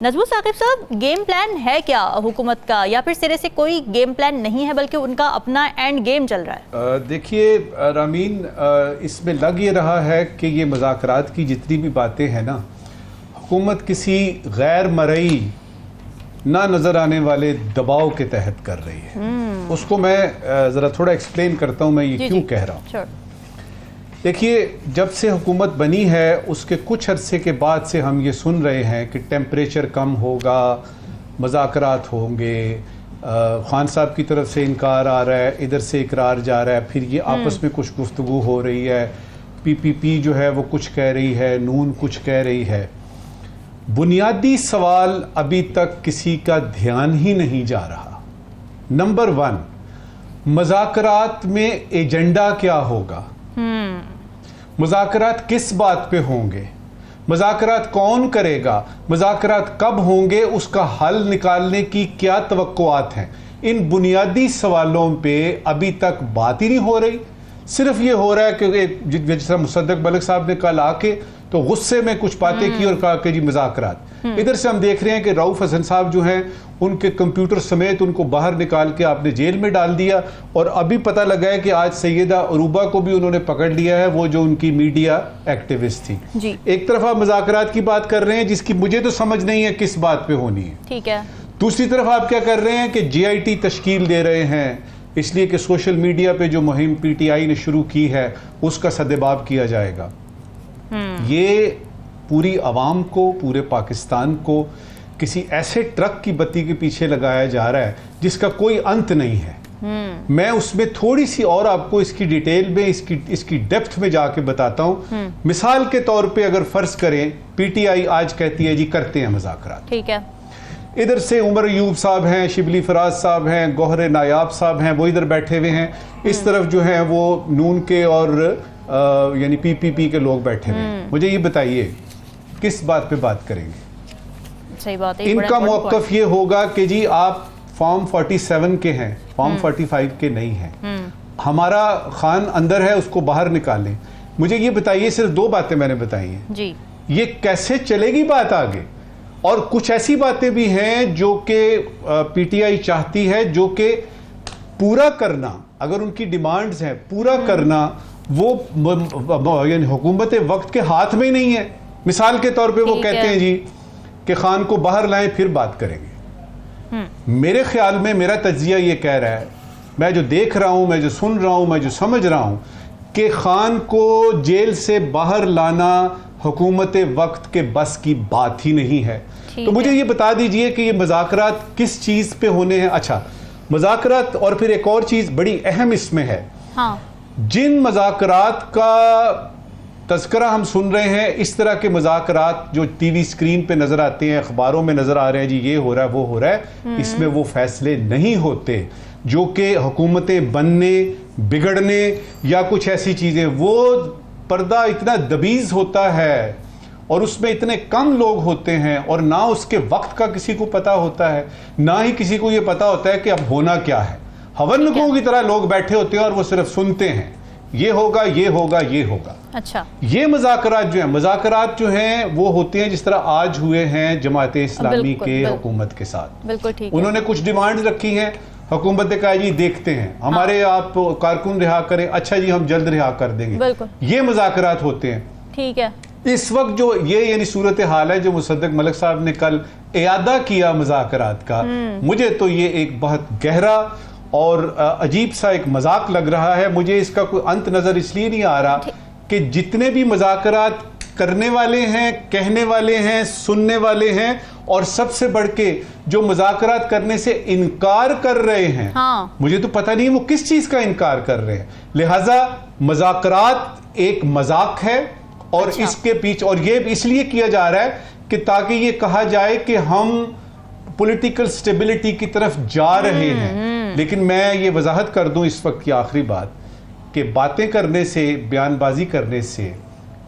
नजमुल साकिब साहब, game plan है क्या हुकूमत का, या फिर सिरे से कोई गेम प्लान नहीं है बल्कि उनका अपना एंड गेम चल रहा है? देखिए रामीन, इसमें लग ये रहा है कि ये मुज़ाकरात की जितनी भी बातें हैं ना, हुकूमत किसी गैर मरई ना नज़र आने वाले दबाव के तहत कर रही है। उसको मैं ज़रा थोड़ा एक्सप्लेन करता हूँ मैं ये क्यों कह रहा हूँ। देखिए, जब से हुकूमत बनी है उसके कुछ अरसे के बाद से हम ये सुन रहे हैं कि टेम्परेचर कम होगा, मुज़ाकरात होंगे, खान साहब की तरफ से इनकार आ रहा है, इधर से इकरार जा रहा है, फिर ये आपस में कुछ गुफ्तगू हो रही है, पीपीपी जो है वो कुछ कह रही है, नून कुछ कह रही है। बुनियादी सवाल अभी तक किसी का ध्यान ही नहीं जा रहा। नंबर 1, मुज़ाकरात में एजेंडा क्या होगा, मुज़ाकरात किस बात पे होंगे, मुज़ाकरात कौन करेगा, मुज़ाकरात कब होंगे, उसका हल निकालने की क्या तवक्कुआत हैं। इन बुनियादी सवालों पे अभी तक बात ही नहीं हो रही। सिर्फ ये हो रहा है कि जिस तरह मुसद्दक मलिक साहब ने कल आके तो गुस्से में कुछ बातें की और कहा कि जी मुज़ाकरात। इधर से हम देख रहे हैं कि रऊफ हसन साहब जो हैं उनके कंप्यूटर समेत उनको बाहर निकाल के आपने जेल में डाल दिया, और अभी पता लगा है कि आज सैयदा अरूबा को भी उन्होंने पकड़ लिया है, वो जो उनकी मीडिया एक्टिविस्ट थी जी। एक तरफ आप मुज़ाकरात की बात कर रहे हैं जिसकी मुझे तो समझ नहीं है किस बात पे होनी है, ठीक है। दूसरी तरफ आप क्या कर रहे हैं कि JIT तश्कील दे रहे हैं इसलिए कि सोशल मीडिया पे जो मुहिम PTI ने शुरू की है उसका सदेबाब किया जाएगा। ये पूरी आवाम को, पूरे पाकिस्तान को किसी ऐसे ट्रक की बत्ती के पीछे लगाया जा रहा है जिसका कोई अंत नहीं है। मैं उसमें थोड़ी सी और आपको इसकी डिटेल में, इसकी डेप्थ में जाके बताता हूँ। मिसाल के तौर पे अगर फर्ज करें PTI आज कहती है जी करते हैं मुज़ाकरात, ठीक है। इधर से उमर अयूब साहब हैं, शिबली फराज साहब हैं, गौहर नायाब साहब हैं, वो इधर बैठे हुए हैं। इस तरफ जो हैं वो नून के और यानी PPP के लोग बैठे हुए हैं। मुझे ये बताइए किस बात पे बात करेंगे? सही बात है। इनका मौक़िफ़ ये होगा कि जी आप फॉर्म 47 के हैं, फॉर्म 45 के नहीं हैं, हमारा खान अंदर है उसको बाहर निकालें। मुझे ये बताइए, सिर्फ 2 बातें मैंने बताई हैं जी, ये कैसे चलेगी बात आगे? और कुछ ऐसी बातें भी हैं जो कि PTI चाहती है, जो कि पूरा करना, अगर उनकी डिमांड्स हैं पूरा करना, वो यानी हुकूमत वक्त के हाथ में ही नहीं है। मिसाल के तौर पे वो कहते हैं जी कि खान को बाहर लाएं फिर बात करेंगे। मेरे ख्याल में मेरा तज्जिया ये कह रहा है, मैं जो देख रहा हूं, मैं जो सुन रहा हूं, मैं जो समझ रहा हूं, कि खान को जेल से बाहर लाना हुकूमत वक्त के बस की बात ही नहीं है। तो मुझे ये बता दीजिए कि ये मुज़ाकरात किस चीज़ पे होने हैं। अच्छा, मुज़ाकरात, और फिर एक और चीज़ बड़ी अहम इसमें है, हाँ। जिन मुज़ाकरात का तज़किरा हम सुन रहे हैं, इस तरह के मुज़ाकरात जो TV स्क्रीन पे नज़र आते हैं, अखबारों में नज़र आ रहे हैं जी ये हो रहा है वो हो रहा है, इसमें वो फैसले नहीं होते जो कि हुकूमतें बनने, बिगड़ने या कुछ ऐसी चीज़ें, वो पर्दा इतना दबीज़ होता है और उसमें इतने कम लोग होते हैं, और ना उसके वक्त का किसी को पता होता है, ना ही किसी को ये पता होता है कि अब होना क्या है। हवनकों की तरह लोग बैठे होते हैं और वो सिर्फ सुनते हैं, ये होगा ये होगा ये होगा। अच्छा, ये मुज़ाकरात जो हैं वो होते हैं जिस तरह आज हुए हैं जमाते इस्लामी के हुकूमत के साथ। बिल्कुल ठीक। उन्होंने कुछ डिमांड रखी हैं, हुकूमत ने कहा जी देखते हैं, हमारे आप कारकुन रिहा करें, अच्छा जी हम जल्द रिहा कर देंगे। ये मुज़ाकरात होते हैं, ठीक है। इस वक्त जो ये यानी सूरत हाल है जो मुसद्दक मलिक साहब ने कल इयादा किया मुज़ाकरात का, मुझे तो ये एक बहुत गहरा और अजीब सा एक मजाक लग रहा है। मुझे इसका कोई अंत नजर इसलिए नहीं आ रहा कि जितने भी मुज़ाकरात करने वाले हैं, कहने वाले हैं, सुनने वाले हैं, और सबसे बढ़ के जो मुज़ाकरात करने से इनकार कर रहे हैं, हाँ। मुझे तो पता नहीं वो किस चीज का इनकार कर रहे हैं। लिहाजा मुज़ाकरात एक मजाक है, और अच्छा। इसके पीछे, और ये इसलिए किया जा रहा है कि ताकि ये कहा जाए कि हम पॉलिटिकल स्टेबिलिटी की तरफ जा रहे हैं। लेकिन मैं ये वजाहत कर दूं इस वक्त की आखिरी बात, कि बातें करने से, बयानबाजी करने से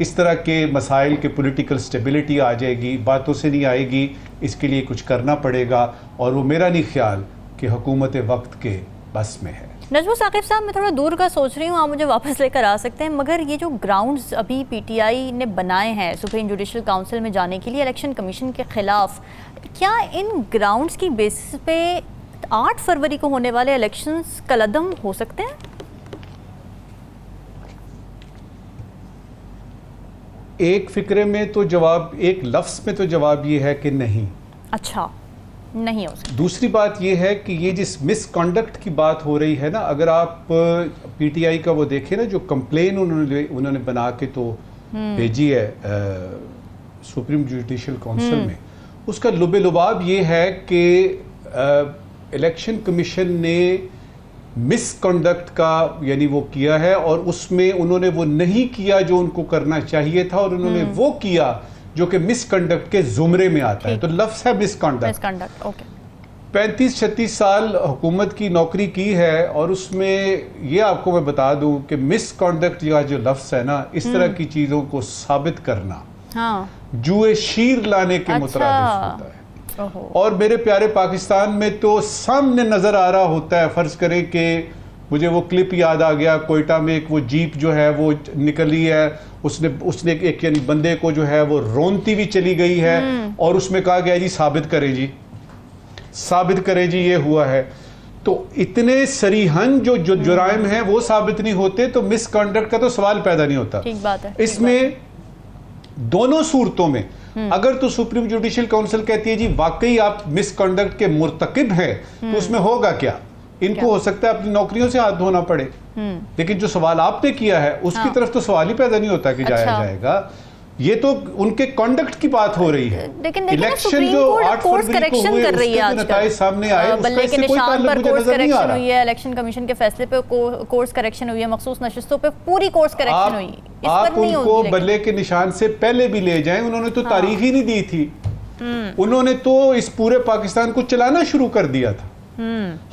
इस तरह के मसाइल के पॉलिटिकल स्टेबिलिटी आ जाएगी, बातों से नहीं आएगी। इसके लिए कुछ करना पड़ेगा, और वो मेरा नहीं ख्याल कि हुकूमत वक्त के बस में है। नजमो साकिब साहब, मैं थोड़ा दूर का सोच रही हूँ, आप मुझे वापस लेकर आ सकते हैं, मगर ये जो ग्राउंड्स अभी पीटीआई ने बनाए हैं सुप्रीम जुडिशल काउंसिल में जाने के लिए इलेक्शन कमीशन के खिलाफ, क्या इन ग्राउंड्स की बेसिस पे 8 फरवरी को होने वाले इलेक्शंस कलअदम हो सकते हैं? एक फिक्रे में तो जवाब, एक लफ्ज़ में तो जवाब ये है कि नहीं। अच्छा, नहीं हो सकता। दूसरी बात ये है कि ये जिस मिसकंडक्ट की बात हो रही है ना, अगर आप पीटीआई का वो देखें ना, जो कंप्लेन उन्होंने बना के तो भेजी है सुप्रीम जुडिशल काउंसिल में, उसका लुबे-लुबाब ये है कि इलेक्शन कमीशन ने मिसकंडक्ट का यानी वो किया है, और उसमें उन्होंने वो नहीं किया जो उनको करना चाहिए था, और उन्होंने वो किया जो कि मिसकंडक्ट के जुमरे में आता है। तो लफ्ज़ है मिसकंडक्ट। ओके। 35-36 साल हुकूमत की नौकरी की है, और उसमें ये आपको मैं बता दूं कि मिसकंडक्ट या जो लफ्ज़ है ना, इस तरह की चीज़ों को साबित करना जुए शीर लाने के मुतरादिफ होता है। और मेरे प्यारे पाकिस्तान में तो सामने नजर आ रहा होता है, फर्ज करें कि मुझे वो क्लिप याद आ गया, कोयटा में एक वो जीप जो है वो निकली है, उसने एक यानी बंदे को जो है वो रोनती भी चली गई है, और उसमें कहा गया जी साबित करें जी, साबित करें जी ये हुआ है। तो इतने सरीहन जो जुराइम हैं वो साबित नहीं होते, तो मिसकंडक्ट का तो सवाल पैदा नहीं होता। ठीक बात है। इसमें दोनों सूरतों में अगर तो सुप्रीम जुडिशल काउंसिल कहती है जी वाकई आप मिसकंडक्ट के मुर्तकिब हैं, तो उसमें होगा क्या? इनको हो सकता है अपनी नौकरियों से हाथ धोना पड़े, लेकिन जो सवाल आपने किया है उसकी तरफ तो सवाल ही पैदा नहीं होता कि जाया जाएगा। ये तो उनके कंडक्ट की बात हो रही है। लेकिन इलेक्शन जो 8 फरवरी को हुए, उसके नतीजे सामने आए, बल्ले के निशान पर कोर्स करेक्शन हुई है, इलेक्शन कमीशन के फैसले पे कोर्स करेक्शन हुई है, मखसूस नशिस्तों पे पूरी कोर्स करेक्शन हुई। आप उनको बल्ले के निशान से पहले भी ले जाएं, उन्होंने तो तारीख ही नहीं दी थी। उन्होंने तो इस पूरे पाकिस्तान को चलाना शुरू कर दिया था,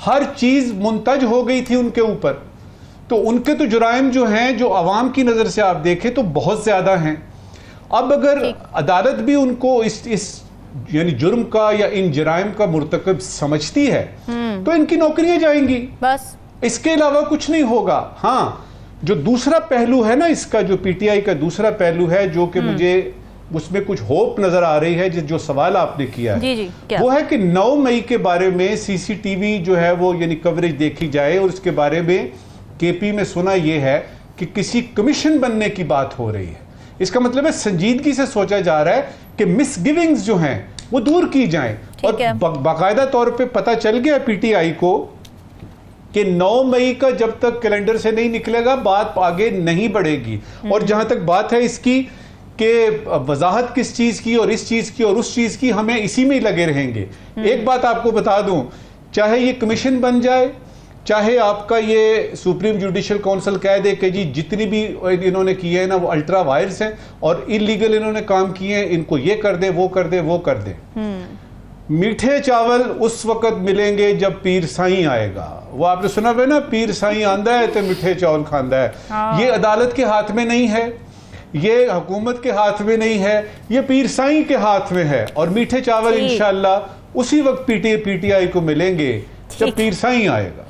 हर चीज मुंतज हो गई थी उनके ऊपर। तो उनके तो जुराइम जो हैं, जो अवाम की नजर से आप देखें तो बहुत ज्यादा हैं। अब अगर अदालत भी उनको इस यानी जुर्म का या इन जराइम का मुर्तकब समझती है, तो इनकी नौकरियां जाएंगी, बस इसके अलावा कुछ नहीं होगा। हाँ, जो दूसरा पहलू है ना इसका, जो पीटीआई का दूसरा पहलू है, जो कि मुझे उसमें कुछ होप नजर आ रही है, जो सवाल आपने किया है, क्या? वो है कि 9 मई के बारे में सीसीटीवी जो है वो यानी कवरेज देखी जाए, और उसके बारे में केपी में सुना ये है कि किसी कमीशन बनने की बात हो रही है। इसका मतलब है संजीदगी से सोचा जा रहा है कि मिसगिविंग्स जो हैं वो दूर की जाएं, और बाकायदा तौर पे पता चल गया पीटीआई को कि 9 मई का जब तक कैलेंडर से नहीं निकलेगा बात आगे नहीं बढ़ेगी। और जहां तक बात है इसकी कि वजाहत किस चीज की और इस चीज की और उस चीज की, हमें इसी में ही लगे रहेंगे। एक बात आपको बता दूं, चाहे ये कमीशन बन जाए, चाहे आपका ये सुप्रीम जुडिशल काउंसिल कह दे कि जी जितनी भी इन्होंने किए हैं ना वो अल्ट्रा वायर्स हैं और इलीगल इन्होंने काम किए हैं, इनको ये कर दे, वो कर दे, वो कर दे, मीठे चावल उस वक्त मिलेंगे जब पीर साईं आएगा। वो आपने सुना है ना, पीर साईं आंदा है तो मीठे चावल खांदा है। ये अदालत के हाथ में नहीं है, ये हुकूमत के हाथ में नहीं है, ये पीर साईं के हाथ में है। और मीठे चावल इंशाअल्लाह उसी वक्त पीटीआई को मिलेंगे जब पीर साईं आएगा।